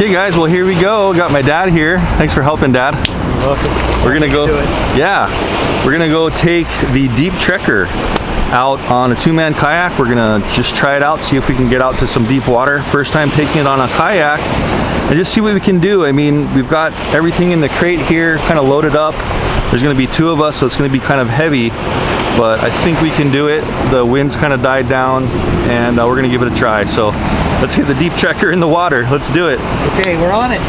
Hey guys, well here we go. Got my dad here. Thanks for helping, Dad. You're welcome. We're gonna go. We're gonna go take the Deep Trekker out on a two-man kayak. We're gonna just try it out, see if we can get out to some deep water. First time taking it on a kayak, and just see what we can do. I mean, we've got everything in the crate here, kind of loaded up. There's gonna be two of us, so it's gonna be kind of heavy, but I think we can do it. The wind's kind of died down, and we're gonna give it a try. So let's get the Deep Trekker in the water. Let's do it. Okay, we're on it.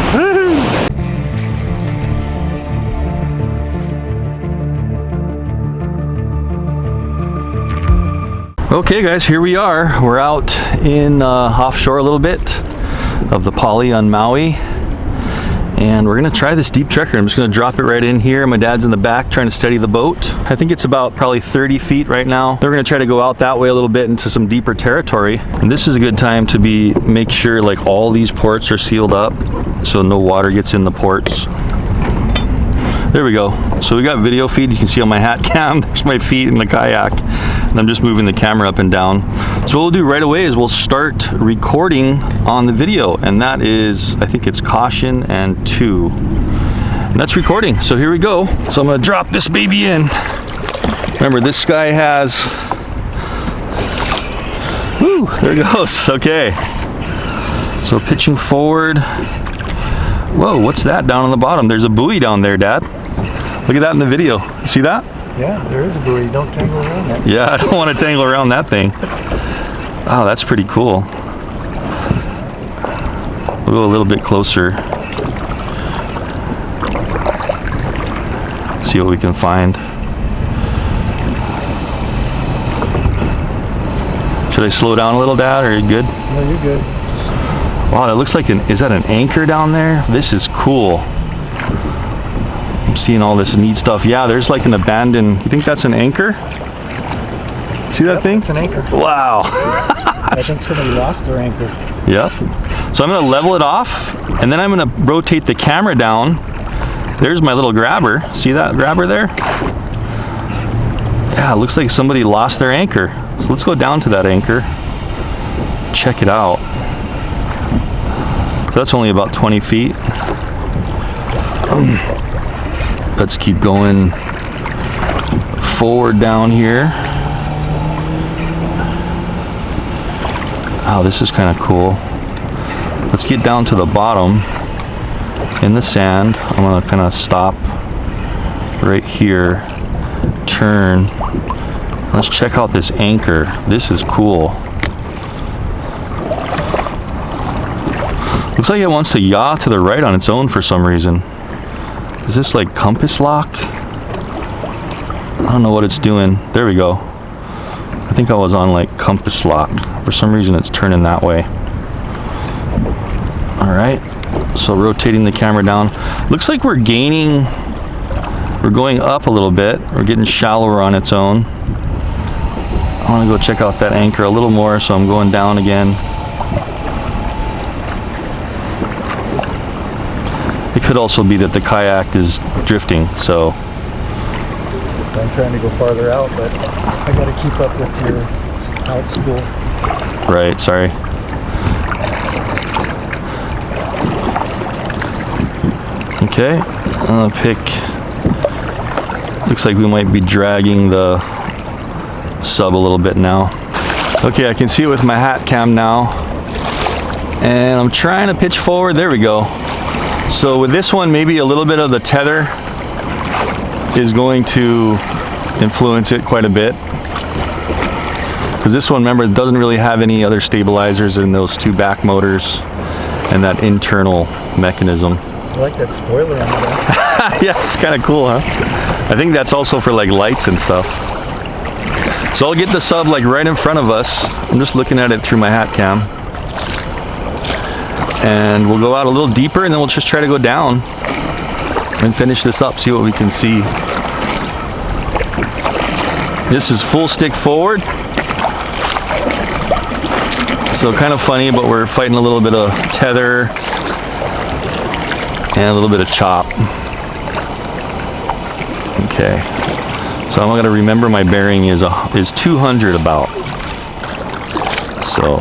Okay guys, here we are. We're out in offshore a little bit of the Poly on Maui, and we're gonna try this Deep Trekker. I'm just gonna drop it right in here. My dad's in the back trying to steady the boat. I think it's about probably 30 feet right now. They're gonna try to go out that way a little bit into some deeper territory. And this is a good time to make sure like all these ports are sealed up so no water gets in the ports. There we go. So we got video feed. You can see on my hat cam, there's my feet in the kayak. And I'm just moving the camera up and down. So what we'll do right away is we'll start recording on the video. And that is, I think it's caution and 2. And that's recording. So here we go. So I'm gonna drop this baby in. Remember, this guy has, woo, there it goes. Okay. So pitching forward. Whoa, what's that down on the bottom? There's a buoy down there, Dad. Look at that in the video. See that? Yeah, there is a buoy. Don't tangle around that. Yeah, I don't want to tangle around that thing. Oh, that's pretty cool. We'll go a little bit closer. See what we can find. Should I slow down a little, Dad, or are you good? No, you're good. Wow, that looks like is that an anchor down there? This is cool. I'm seeing all this neat stuff. Yeah, there's like an abandoned, you think that's an anchor? See that thing? It's an anchor. Wow. I think somebody lost their anchor. Yep. So I'm gonna level it off, and then I'm gonna rotate the camera down. There's my little grabber. See that grabber there? Yeah, it looks like somebody lost their anchor. So let's go down to that anchor. Check it out. So that's only about 20 feet. Let's keep going forward down here. Oh, this is kind of cool. Let's get down to the bottom in the sand. I'm gonna kind of stop right here, turn. Let's check out this anchor. This is cool. Looks like it wants to yaw to the right on its own for some reason. Is this like compass lock? I don't know what it's doing. There we go. I think I was on like compass lock. For some reason it's turning that way. All right, so rotating the camera down. Looks like we're gaining, we're going up a little bit. We're getting shallower on its own. I wanna go check out that anchor a little more, so I'm going down again. It could also be that the kayak is drifting, so. I'm trying to go farther out, but I got to keep up with your out school. Right, sorry. Okay, I'm gonna pick, looks like we might be dragging the sub a little bit now. Okay, I can see it with my hat cam now. And I'm trying to pitch forward, there we go. So with this one, maybe a little bit of the tether is going to influence it quite a bit. Because this one, remember, it doesn't really have any other stabilizers in those two back motors and that internal mechanism. I like that spoiler on the back. Yeah, it's kind of cool, huh? I think that's also for like lights and stuff. So I'll get the sub like right in front of us. I'm just looking at it through my hat cam. And we'll go out a little deeper, and then we'll just try to go down and finish this up, see what we can see. This is full stick forward. So kind of funny, but we're fighting a little bit of tether and a little bit of chop. Okay. So I'm gonna remember my bearing is 200 about. So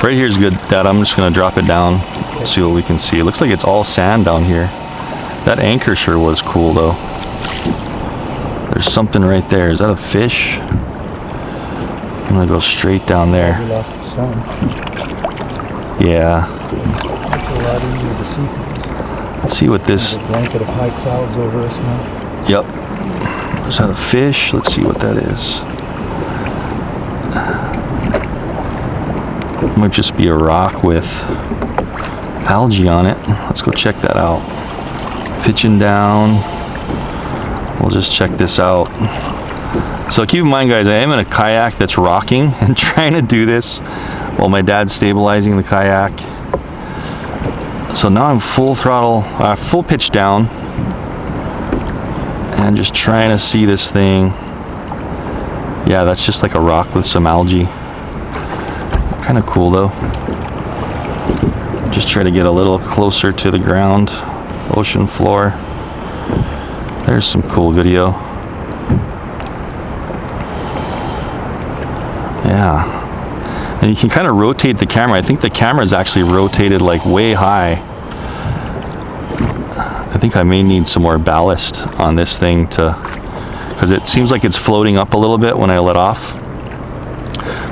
right here is good, Dad. I'm just gonna drop it down. See what we can see. It looks like it's all sand down here. That anchor sure was cool though. There's something right there. Is that a fish? I'm gonna go straight down there. We lost the sun. Yeah. It's a lot easier to see things. Let's see what this. There's a blanket of high clouds over us now. Yep. Is that a fish? Let's see what that is. Might just be a rock with algae on it. Let's go check that out. Pitching down. We'll just check this out. So keep in mind, guys, I am in a kayak that's rocking and trying to do this while my dad's stabilizing the kayak. So now I'm full throttle, full pitch down, and just trying to see this thing. Yeah, that's just like a rock with some algae. Kind of cool though. Just try to get a little closer to the ground, ocean floor. There's some cool video. Yeah. And you can kind of rotate the camera. I think the camera is actually rotated like way high. I think I may need some more ballast on this thing because it seems like it's floating up a little bit when I let off.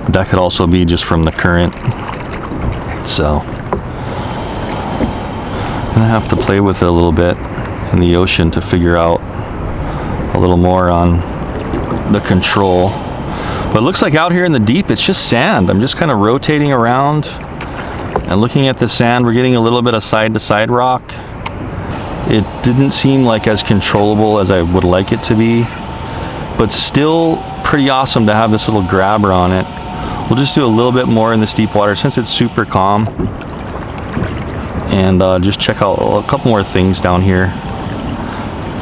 But that could also be just from the current. So I'm gonna have to play with it a little bit in the ocean to figure out a little more on the control. But it looks like out here in the deep, it's just sand. I'm just kind of rotating around and looking at the sand. We're getting a little bit of side-to-side rock. It didn't seem like as controllable as I would like it to be, but still pretty awesome to have this little grabber on it. We'll just do a little bit more in this deep water since it's super calm, and just check out a couple more things down here.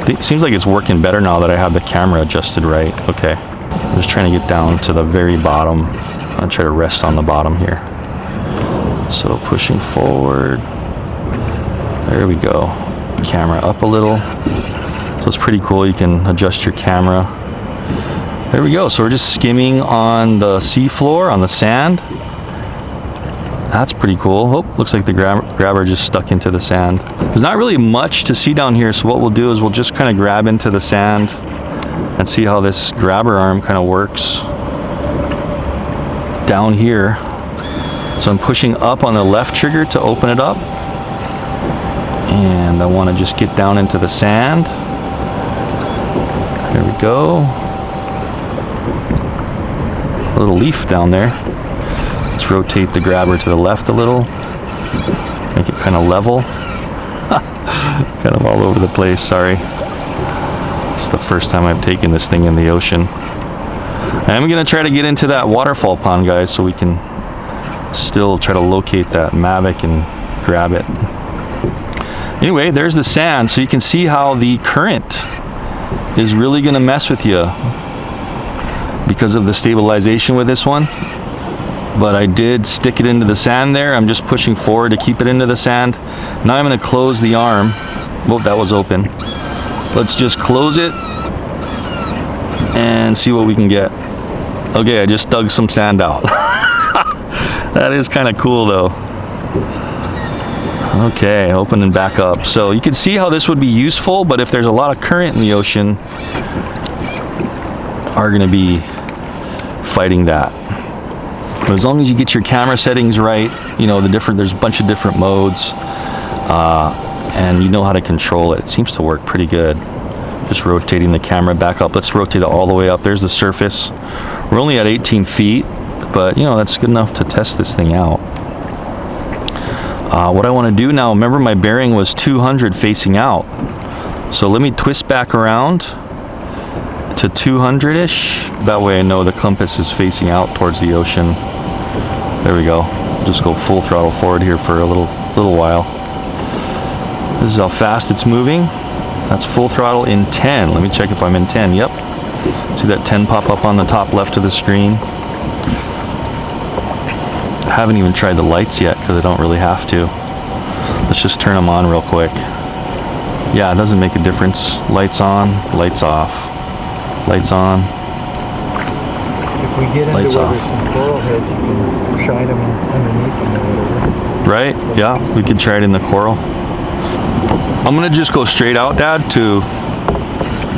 It seems like it's working better now that I have the camera adjusted right. Okay, I'm just trying to get down to the very bottom. I'm gonna try to rest on the bottom here. So pushing forward. There we go. Camera up a little. So it's pretty cool. You can adjust your camera. There we go. So we're just skimming on the seafloor, on the sand. That's pretty cool. Oh, looks like the grabber just stuck into the sand. There's not really much to see down here, so what we'll do is we'll just kind of grab into the sand and see how this grabber arm kind of works down here. So I'm pushing up on the left trigger to open it up, and I want to just get down into the sand. There we go. A little leaf down there. Let's rotate the grabber to the left a little, make it kind of level. Kind of all over the place, sorry. It's the first time I've taken this thing in the ocean. I'm gonna try to get into that waterfall pond, guys, so we can still try to locate that Mavic and grab it. Anyway, there's the sand, so you can see how the current is really gonna mess with you because of the stabilization with this one. But I did stick it into the sand there. I'm just pushing forward to keep it into the sand. Now I'm gonna close the arm. Oh, that was open. Let's just close it and see what we can get. Okay, I just dug some sand out. That is kind of cool though. Okay, open and back up. So you can see how this would be useful, but if there's a lot of current in the ocean, are gonna be fighting that. But as long as you get your camera settings right, you know, there's a bunch of different modes, and you know how to control it. It seems to work pretty good. Just rotating the camera back up. Let's rotate it all the way up. There's the surface. We're only at 18 feet, but you know, that's good enough to test this thing out. What I want to do now, remember my bearing was 200 facing out. So let me twist back around to 200-ish. That way I know the compass is facing out towards the ocean. There we go. Just go full throttle forward here for a little while. This is how fast it's moving. That's full throttle in 10. Let me check if I'm in 10. Yep. See that 10 pop up on the top left of the screen? I haven't even tried the lights yet because I don't really have to. Let's just turn them on real quick. Yeah, it doesn't make a difference. Lights on, lights off. Lights on. If we get into where there's some coral heads, you can shine them underneath them or whatever. Right? Yeah, we could try it in the coral. I'm gonna just go straight out, Dad, to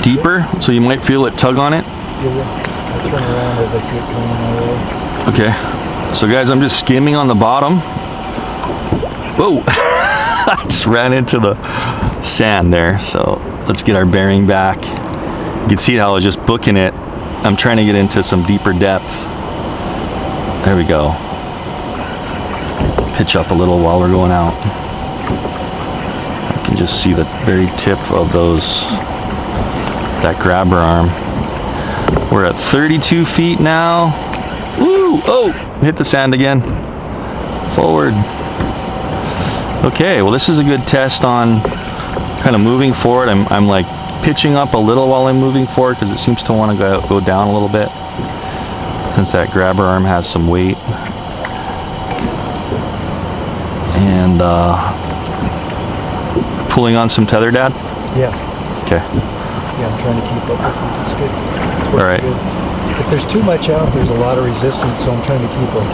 deeper, so you might feel it tug on it. I'll turn around as I see it coming my way. Okay. So guys, I'm just skimming on the bottom. Whoa! I just ran into the sand there. So let's get our bearing back. You can see how I was just booking it. I'm trying to get into some deeper depth. There we go. Pitch up a little while we're going out. I can just see the very tip of those, that grabber arm. We're at 32 feet now. Woo! Oh! Hit the sand again. Forward. Okay, well this is a good test on kind of moving forward. I'm like pitching up a little while I'm moving forward because it seems to want to go down a little bit since that grabber arm has some weight. And pulling on some tether, Dad? Yeah. Okay. Yeah, I'm trying to keep up with it. It's good. It's working All right. good. If there's too much out, there's a lot of resistance, so I'm trying to keep up.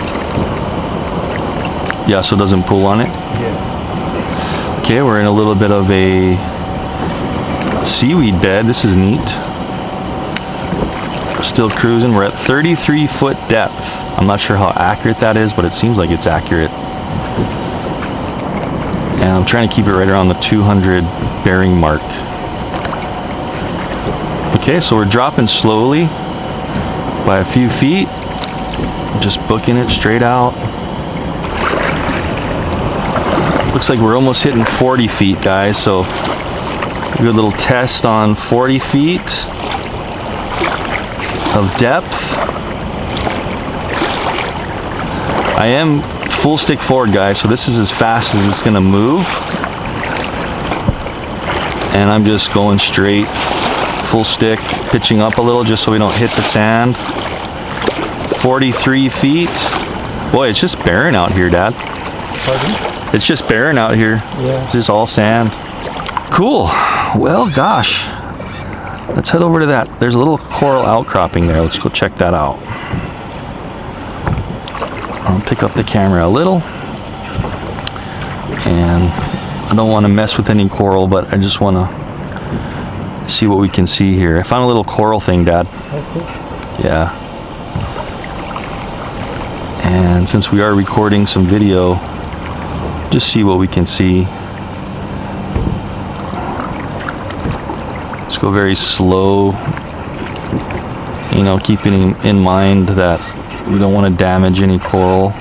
Yeah, so it doesn't pull on it? Yeah. Okay, we're in a little bit of a seaweed bed. This is neat. We're still cruising. We're at 33-foot depth. I'm not sure how accurate that is, but it seems like it's accurate. And I'm trying to keep it right around the 200 bearing mark. Okay, so we're dropping slowly by a few feet. Just booking it straight out. Looks like we're almost hitting 40 feet, guys. So a good little test on 40 feet of depth. I am full stick forward, guys, so this is as fast as it's gonna move. And I'm just going straight, full stick, pitching up a little just so we don't hit the sand. 43 feet. Boy, it's just barren out here, Dad. Pardon? It's just barren out here. Yeah. It's just all sand. Cool. Well, gosh. Let's head over to that. There's a little coral outcropping there. Let's go check that out. I'll pick up the camera a little. And I don't want to mess with any coral, but I just want to see what we can see here. I found a little coral thing, Dad. Oh, cool. Yeah. And since we are recording some video, just see what we can see. Let's go very slow, you know, keeping in mind that we don't want to damage any coral.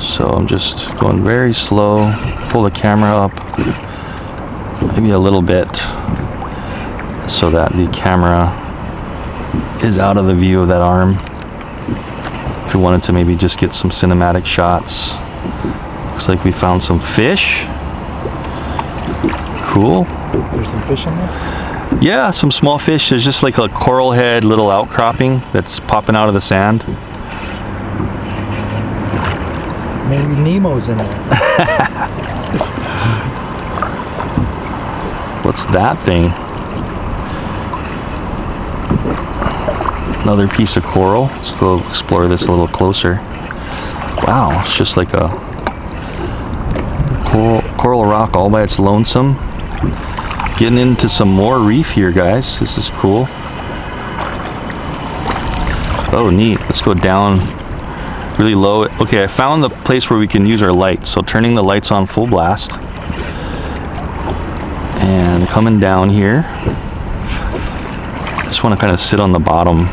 So I'm just going very slow, pull the camera up maybe a little bit so that the camera is out of the view of that arm. If we wanted to maybe just get some cinematic shots. Looks like we found some fish. Cool. There's some fish in there? Yeah, some small fish. There's just like a coral head little outcropping that's popping out of the sand. Maybe Nemo's in there. What's that thing? Another piece of coral. Let's go explore this a little closer. Wow, it's just like a coral rock all by its lonesome. Getting into some more reef here, guys. This is cool. Oh, neat. Let's go down really low. Okay, I found the place where we can use our lights. So turning the lights on full blast. And coming down here. Just want to kind of sit on the bottom.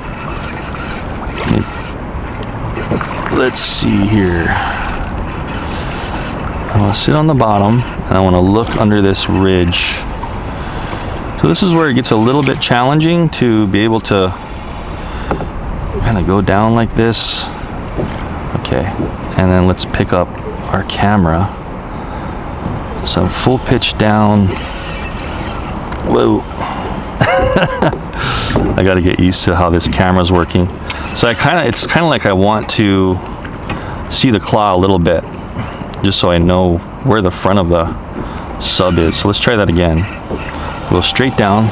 Let's see here. I want to sit on the bottom and I want to look under this ridge. So this is where it gets a little bit challenging to be able to kind of go down like this. Okay, and then let's pick up our camera. So I'm full pitch down. Whoa. I got to get used to how this camera's working. So it's kind of like I want to see the claw a little bit, just so I know where the front of the sub is. So let's try that again. Go straight down.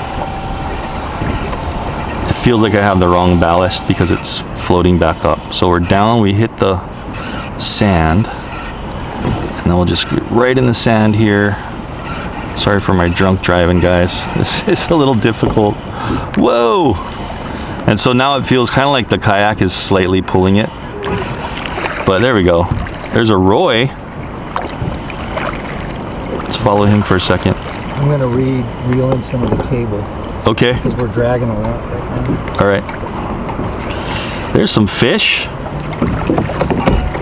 It feels like I have the wrong ballast because it's floating back up. So we're down, we hit the sand. And then we'll just get right in the sand here. Sorry for my drunk driving, guys. This is a little difficult. Whoa! And so now it feels kind of like the kayak is slightly pulling it. But there we go. There's a Roy. Let's follow him for a second. I'm going to reel in some of the cable. Okay. Because we're dragging a lot right now. All right. There's some fish.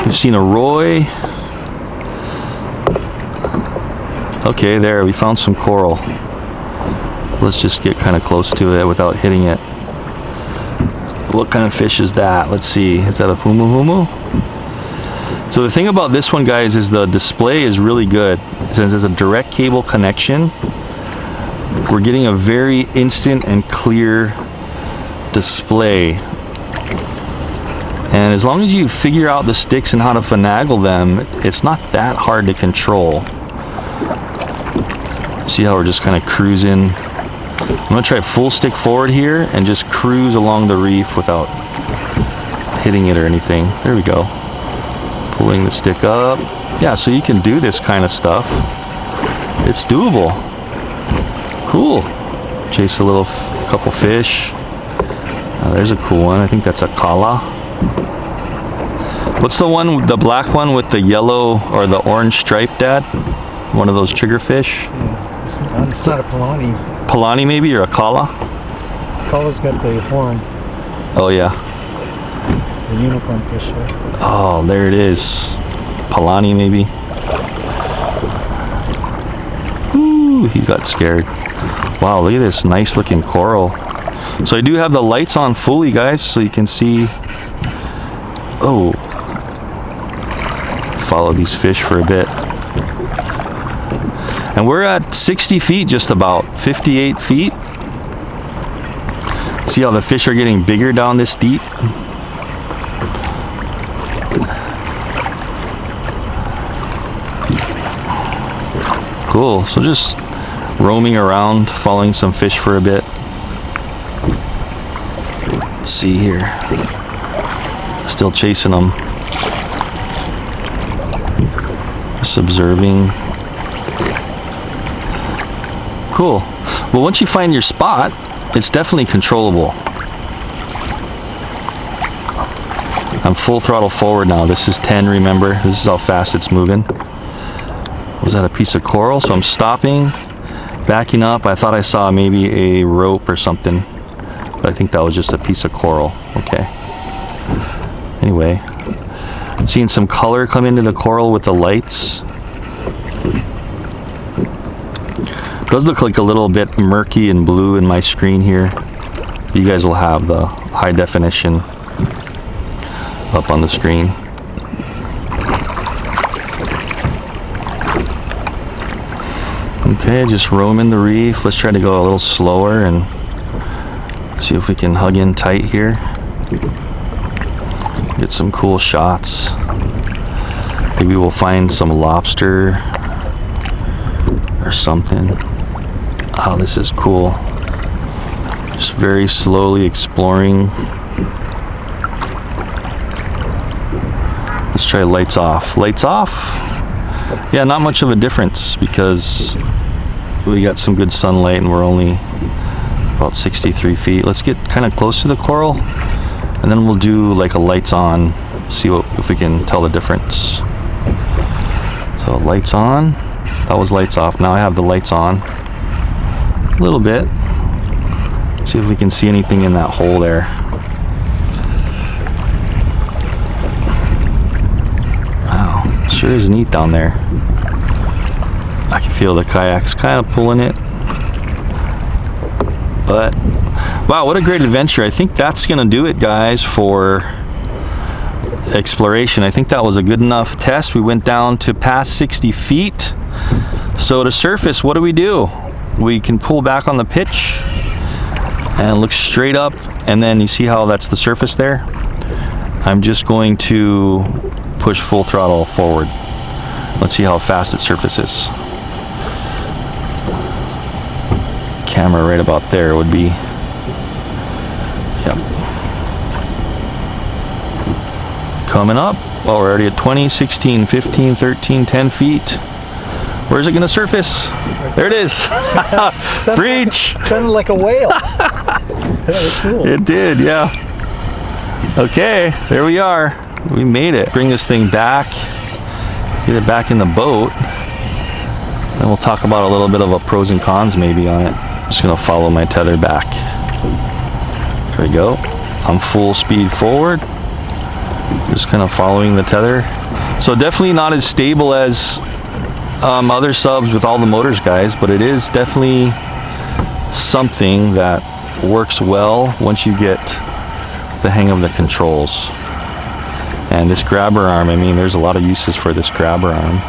We've seen a Roy. Okay, there, we found some coral. Let's just get kind of close to it without hitting it. What kind of fish is that? Let's see. Is that a humu humu? So the thing about this one, guys, is the display is really good. Since there's a direct cable connection, we're getting a very instant and clear display. And as long as you figure out the sticks and how to finagle them, it's not that hard to control. See how we're just kind of cruising. I'm gonna try full stick forward here and just cruise along the reef without hitting it or anything. There we go. Pulling the stick up. Yeah, so you can do this kind of stuff. It's doable. Cool. Chase a couple fish. There's a cool one. I think that's a kala. What's the one, the black one with the yellow or the orange stripe, Dad? One of those triggerfish? Yeah, it's not a Polani. Polani maybe, or a kala? Kala's got the horn. Oh yeah. The unicorn fish there. Oh, there it is. Polani maybe. Ooh, he got scared. Wow, look at this nice looking coral. So I do have the lights on fully, guys, so you can see. Oh. Follow these fish for a bit. And we're at 60 feet just about, 58 feet. See how the fish are getting bigger down this deep? Cool, so just roaming around, following some fish for a bit. Let's see here. Still chasing them. Just observing. Cool. Well, once you find your spot, it's definitely controllable. I'm full throttle forward now. This is 10, remember? This is how fast it's moving. Was that a piece of coral? So I'm stopping, backing up. I thought I saw maybe a rope or something, but I think that was just a piece of coral. Okay. Anyway, seeing some color come into the coral with the lights. Does look like a little bit murky and blue in my screen here. You guys will have the high definition up on the screen. Okay, just roaming the reef. Let's try to go a little slower and see if we can hug in tight here. Get some cool shots. Maybe we'll find some lobster or something. Oh, this is cool. Just very slowly exploring. Let's try lights off. Lights off? Yeah, not much of a difference because we got some good sunlight and we're only about 63 feet. Let's get kind of close to the coral and then we'll do like a lights on, see if we can tell the difference. So lights on, that was lights off. Now I have the lights on a little bit. Let's see if we can see anything in that hole there. Wow, sure is neat down there. I can feel the kayaks kind of pulling it. But wow, what a great adventure. I think that's gonna do it, guys, for exploration. I think that was a good enough test. We went down to past 60 feet. So to surface, what do? We can pull back on the pitch and look straight up, and then you see how that's the surface there. I'm just going to push full throttle forward. Let's see how fast it surfaces. Camera right about there would be, yep. Coming up. Well, we're already at 20, 16, 15, 13, 10 feet. Where's it gonna surface? There it is. Breach. Sounded like a whale. That was cool. It did, yeah. Okay, there we are. We made it. Bring this thing back. Get it back in the boat. And we'll talk about a little bit of a pros and cons maybe on it. Just gonna follow my tether back. There we go. I'm full speed forward. Just kind of following the tether. So definitely not as stable as other subs with all the motors, guys, but it is definitely something that works well once you get the hang of the controls. And this grabber arm, I mean, there's a lot of uses for this grabber arm.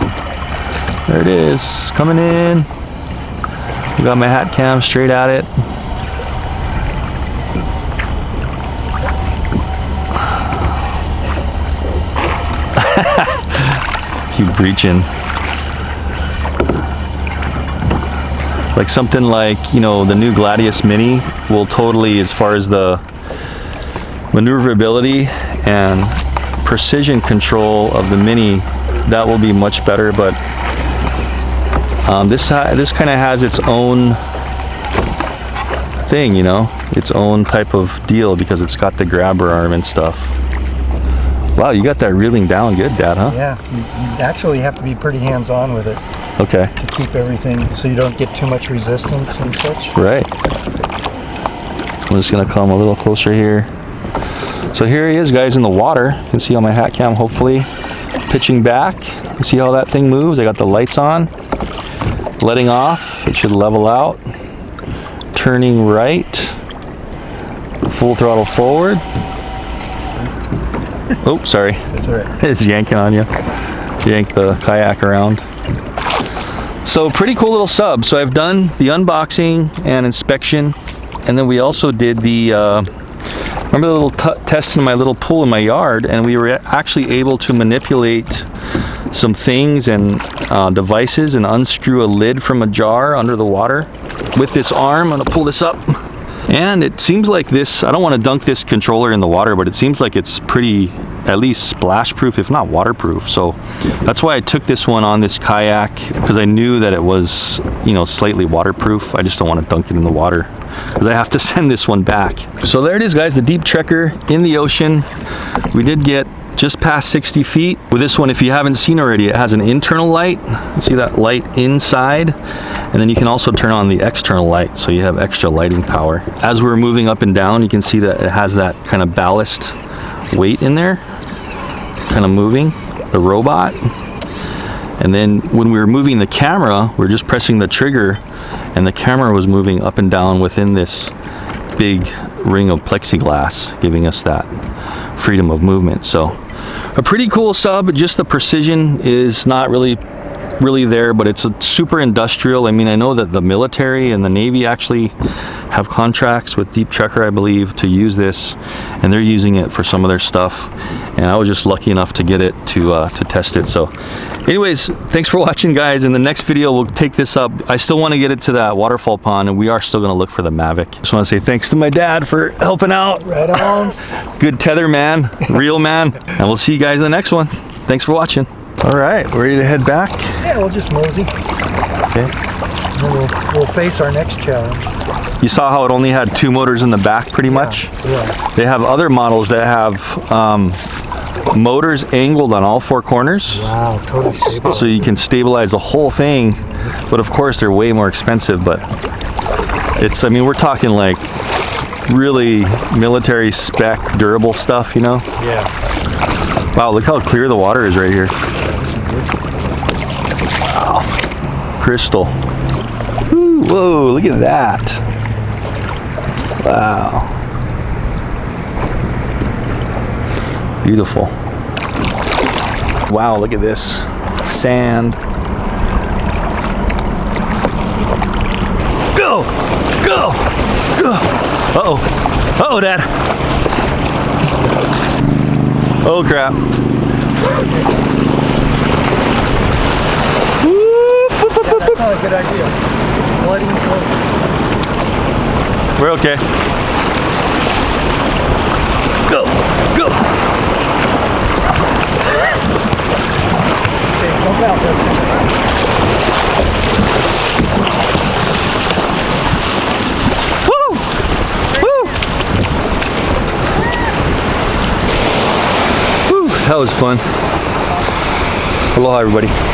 There it is, coming in. We got my hat cam straight at it. Keep breaching. Like something like, you know, the new Gladius Mini will totally, as far as the maneuverability and precision control of the Mini, that will be much better. But this kind of has its own thing, you know, its own type of deal because it's got the grabber arm and stuff. Wow, you got that reeling down good, Dad, huh? Yeah, you actually have to be pretty hands-on with it. Okay. To keep everything so you don't get too much resistance and such. Right. I'm just gonna come a little closer here. So here he is, guys, in the water. You can see on my hat cam, hopefully, pitching back. You see how that thing moves? I got the lights on. Letting off, it should level out. Turning right. Full throttle forward. Oh, sorry. That's all right. It's yanking on you. Yank the kayak around. So pretty cool little sub. So I've done the unboxing and inspection, and then we also did the remember the little test in my little pool in my yard, and we were actually able to manipulate some things and devices and unscrew a lid from a jar under the water with this arm. I'm gonna pull this up, and it seems like this, I don't want to dunk this controller in the water, but it seems like it's pretty, at least splash proof, if not waterproof. So that's why I took this one on this kayak, because I knew that it was, you know, slightly waterproof. I just don't want to dunk it in the water because I have to send this one back. So there it is, guys, the Deep Trekker in the ocean. We did get just past 60 feet. With this one, if you haven't seen already, it has an internal light. You see that light inside? And then you can also turn on the external light, so you have extra lighting power. As we're moving up and down, you can see that it has that kind of ballast weight in there, kind of moving the robot. And then when we were moving the camera, we're just pressing the trigger, and the camera was moving up and down within this big ring of plexiglass, giving us that freedom of movement. So a pretty cool sub. Just the precision is not really there, but it's a super industrial. I mean, I know that the military and the Navy actually have contracts with Deep Trekker, I believe, to use this, and they're using it for some of their stuff, and I was just lucky enough to get it to test it. So anyways, thanks for watching, guys. In the next video, we'll take this up. I still want to get it to that waterfall pond, and we are still going to look for the Mavic. Just want to say thanks to my dad for helping out. Right on. Good tether man, real man, and we'll see you guys in the next one. Thanks for watching. All right, we're ready to head back? Yeah, we'll just mosey. Okay. And we'll face our next challenge. You saw how it only had 2 motors in the back, pretty much? Yeah. They have other models that have motors angled on all 4 corners. Wow, totally stable. So you can stabilize the whole thing, but of course they're way more expensive, but it's, I mean, we're talking like really military spec, durable stuff, you know? Yeah. Wow, look how clear the water is right here. Wow. Crystal. Ooh, whoa, look at that. Wow. Beautiful. Wow, look at this. Sand. Go! Go! Go! Uh-oh. Uh-oh, Dad. Oh, crap. That's not a good idea. It's flooding close. We're okay. Go! Go! Okay, jump out, Dustin. Woo! Woo! Woo! That was fun. Aloha, everybody.